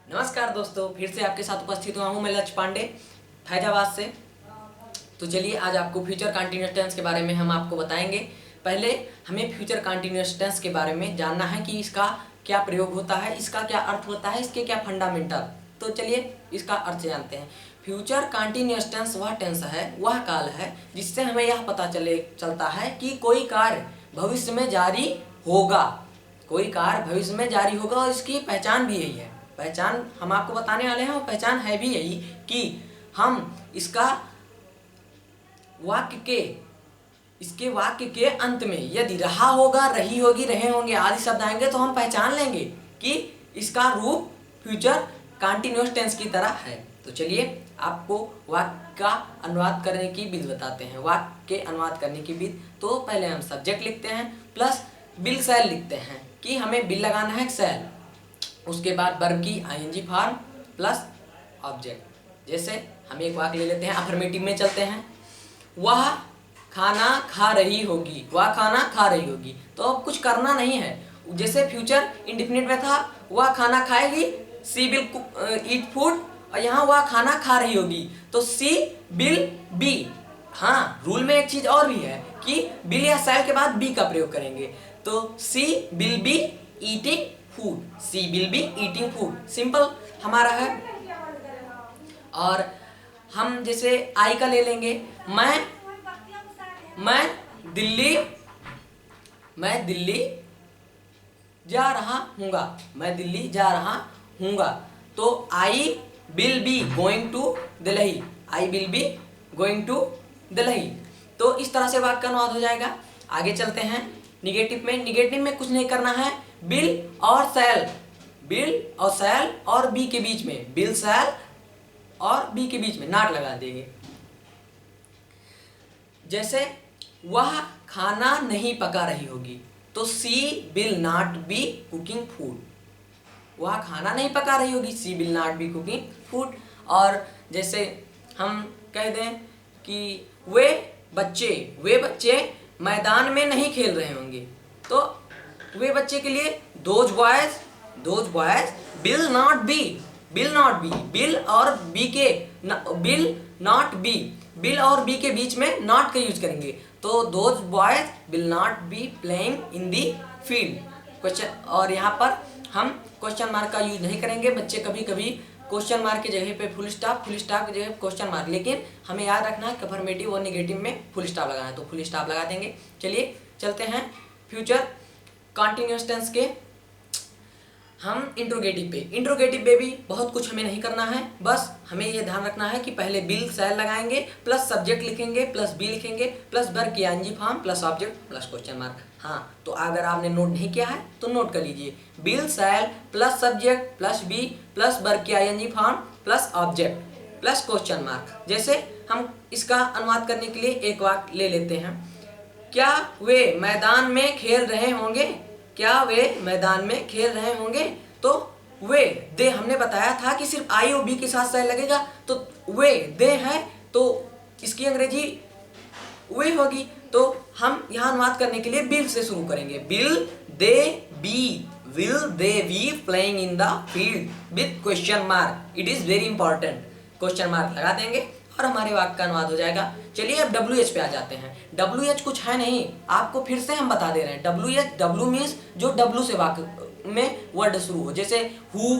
नमस्कार दोस्तों, फिर से आपके साथ उपस्थित हुआ हूँ मैं लक्ष्य पांडे फैजाबाद से। तो चलिए आज आपको फ्यूचर कंटिन्यूअस टेंस के बारे में हम आपको बताएंगे। पहले हमें फ्यूचर कंटिन्यूअस टेंस के बारे में जानना है कि इसका क्या प्रयोग होता है, इसका क्या अर्थ होता है, इसके क्या फंडामेंटल। तो चलिए इसका अर्थ जानते हैं। फ्यूचर कंटिन्यूअस टेंस वह टेंस है, वह काल है जिससे हमें यह पता चलता है कि कोई कार्य भविष्य में जारी होगा। कोई कार्य भविष्य में जारी होगा और इसकी पहचान भी यही है। पहचान हम आपको बताने वाले हैं और पहचान है भी यही कि हम इसके वाक्य के अंत में यदि रहा होगा, रही होगी, रहे होंगे आदि शब्द आएंगे तो हम पहचान लेंगे कि इसका रूप फ्यूचर कंटिन्यूअस टेंस की तरह है। तो चलिए आपको वाक्य का अनुवाद करने की विधि बताते हैं। वाक्य के अनुवाद करने की विधि, तो पहले हम सब्जेक्ट लिखते हैं प्लस बिल सेल लिखते हैं कि हमें बिल लगाना है सेल। उसके बाद वर्ब की आईएनजी फॉर्म प्लस ऑब्जेक्ट। जैसे हम एक वाक्य ले लेते हैं, अफर्मेटिव में चलते हैं। वह खाना खा रही होगी, वह खाना खा रही होगी। तो अब कुछ करना नहीं है। जैसे फ्यूचर इंडेफिनिट में था वह खाना खाएगी, सी विल ईट फूड, और यहाँ वह खाना खा रही होगी तो सी विल बी। हाँ, रूल में एक चीज और भी है कि बिल या सेल के बाद बी का प्रयोग करेंगे। तो she will be eating food, she will be eating food, simple हमारा है। और हम जैसे आई का ले लेंगे, मैं दिल्ली जा रहा हूँगा, मैं दिल्ली जा रहा हूँगा। तो I will be going to Delhi, I will be going to Delhi. तो इस तरह से वाक्य का अनुवाद हो जाएगा। आगे चलते हैं निगेटिव में। निगेटिव में कुछ नहीं करना है। बिल और सेल, बिल और सेल और बी के बीच में, बिल सेल और बी के बीच में नॉट लगा देंगे। जैसे वह खाना नहीं पका रही होगी तो she will not be cooking food, वह खाना नहीं पका रही होगी, she will not be cooking food. और जैसे हम कह दें कि वे बच्चे मैदान में नहीं खेल रहे होंगे, तो वे बच्चे के लिए those boys will not B, bill और बी के बिल नॉट बी, बिल और बी के बीच में नॉट का यूज करेंगे। तो those boys will not be playing in the field question. और यहाँ पर हम क्वेश्चन मार्क का यूज नहीं करेंगे। बच्चे कभी कभी क्वेश्चन मार्क की जगह पे फुल स्टॉप की जगह क्वेश्चन मार्क, लेकिन हमें याद रखना है कि अफर्मेटिव और नेगेटिव में फुल स्टॉप लगाना है तो फुल स्टॉप लगा देंगे। चलिए चलते हैं फ्यूचर कंटिन्यूअस टेंस के हम इंट्रोगेटिव पे। इंट्रोगेटिव पे भी बहुत कुछ हमें नहीं करना है, बस हमें ये ध्यान रखना है कि पहले बिल सेल लगाएंगे प्लस सब्जेक्ट लिखेंगे प्लस बी लिखेंगे प्लस वर्ब की ING form plus object plus question mark. हाँ, तो अगर आपने नोट नहीं किया है तो नोट कर लीजिए। Will shall plus subject plus be plus verb की ING form plus object plus question mark. जैसे हम इसका अनुवाद करने के लिए एक वाक्य ले लेते हैं। क्या वे मैदान में खेल रहे होंगे, क्या वे मैदान में खेल रहे होंगे। तो वे दे हमने बताया था कि सिर्फ आई और बी के साथ सेल लगेगा, तो वे दे है तो इसकी अंग्रेजी वे होगी। तो हम यहाँ अनुवाद करने के लिए बिल से शुरू करेंगे। Will they be playing in the field with question mark, it is very important. Question mark लगा देंगे और हमारे वाक्य का अनुवाद हो जाएगा। चलिए अब WH पे आ जाते हैं। WH कुछ है नहीं, आपको फिर से हम बता दे रहे हैं। W मीन्स जो W से वाक्य में वर्ड शुरू हो, जैसे who,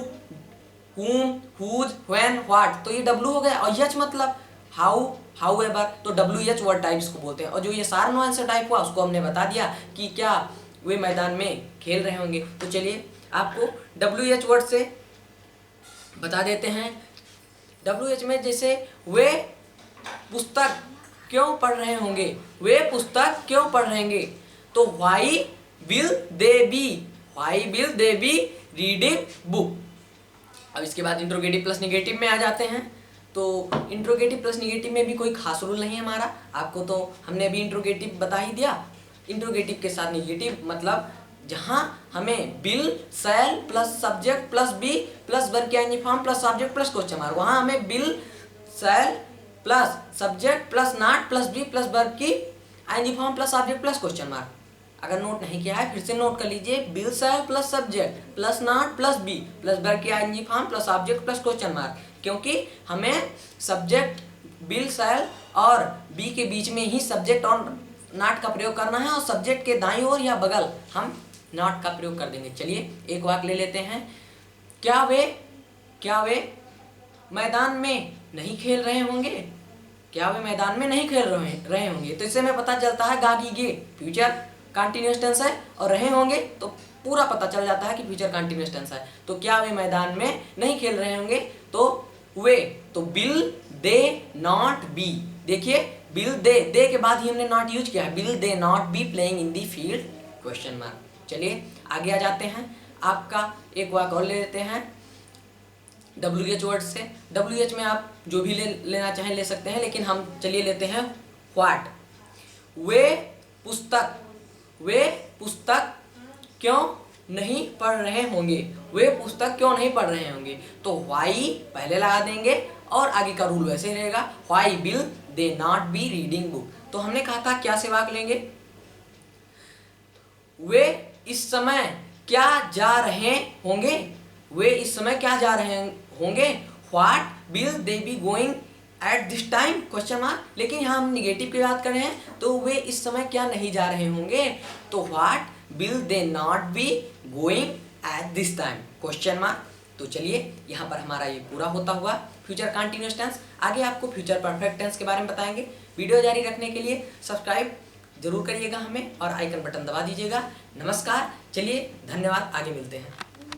whom, whose, when, what, तो ये W हो गया। और H मतलब हाउ, हाउएवर, तो WH वर्ड टाइप्स को बोलते हैं। और जो ये सारा नो आंसर टाइप हुआ उसको हमने बता दिया कि क्या वे मैदान में खेल रहे होंगे। तो चलिए आपको WH वर्ड से बता देते हैं। WH में जैसे वे पुस्तक क्यों पढ़ रहे होंगे, वे पुस्तक क्यों पढ़ रहेंगे, तो why will they be reading book. अब इसके बाद इंट्रोगेटिव प्लस निगेटिव में आ जाते हैं। तो इंट्रोगेटिव प्लस निगेटिव में भी कोई खास रूल नहीं है हमारा, आपको तो हमने अभी इंट्रोगेटिव बता ही दिया। इंट्रोगेटिव के साथ निगेटिव मतलब जहां हमें will shall plus subject plus be plus verb की ING form plus object plus question mark, वहां हमें will shall plus subject plus not plus be plus verb की ING form plus object plus question mark. अगर note नहीं किया है फिर से नोट कर लीजिए, will shall plus subject plus not plus be plus verb के ING form plus object plus question mark, क्योंकि हमें सब्जेक्ट विल शैल और बी के बीच में ही सब्जेक्ट और नॉट का प्रयोग करना है और सब्जेक्ट के दाईं ओर या बगल हम नॉट का प्रयोग कर देंगे। चलिए एक वाक्य ले लेते हैं। क्या वे मैदान में नहीं खेल रहे होंगे? क्या वे मैदान में नहीं खेल रहे होंगे? तो इससे हमें पता चलता है गागी गे फ्यूचर कंटिन्यूअस टेंस है और रहे होंगे तो पूरा पता चल जाता है कि फ्यूचर कंटिन्यूअस टेंस है। तो क्या वे मैदान में नहीं खेल रहे होंगे? तो वे, तो विल दे नॉट बी, देखिए विल दे के बाद ही हमने नॉट यूज किया है, will they not be playing in the field question mark. चलिए आगे आ जाते हैं। आपका एक वाक्य और ले लेते हैं WH वर्ड से। WH में आप जो भी लेना चाहें ले सकते हैं, लेकिन हम चलिए लेते हैं व्हाट। वे पुस्तक क्यों नहीं पढ़ रहे होंगे? वे पुस्तक क्यों नहीं पढ़ रहे होंगे? तो व्हाई पहले लगा देंगे और आगे का रूल वैसे रहेगा, why will they not be reading book. तो हमने कहा था क्या से वाक्य लेंगे, वे इस समय क्या जा रहे होंगे? वे इस समय क्या जा रहे होंगे? What will they be going at this time question mark. लेकिन यहाँ हम निगेटिव की बात कर रहे हैं तो वे इस समय क्या नहीं जा रहे होंगे? तो what will they not be going at this time question mark. तो चलिए यहाँ पर हमारा ये पूरा होता हुआ फ्यूचर कंटिन्यूअस टेंस। आगे आपको फ्यूचर परफेक्ट टेंस के बारे में बताएंगे। वीडियो जारी रखने के लिए सब्सक्राइब जरूर करिएगा हमें और आइकन बटन दबा दीजिएगा। नमस्कार, चलिए धन्यवाद, आगे मिलते हैं।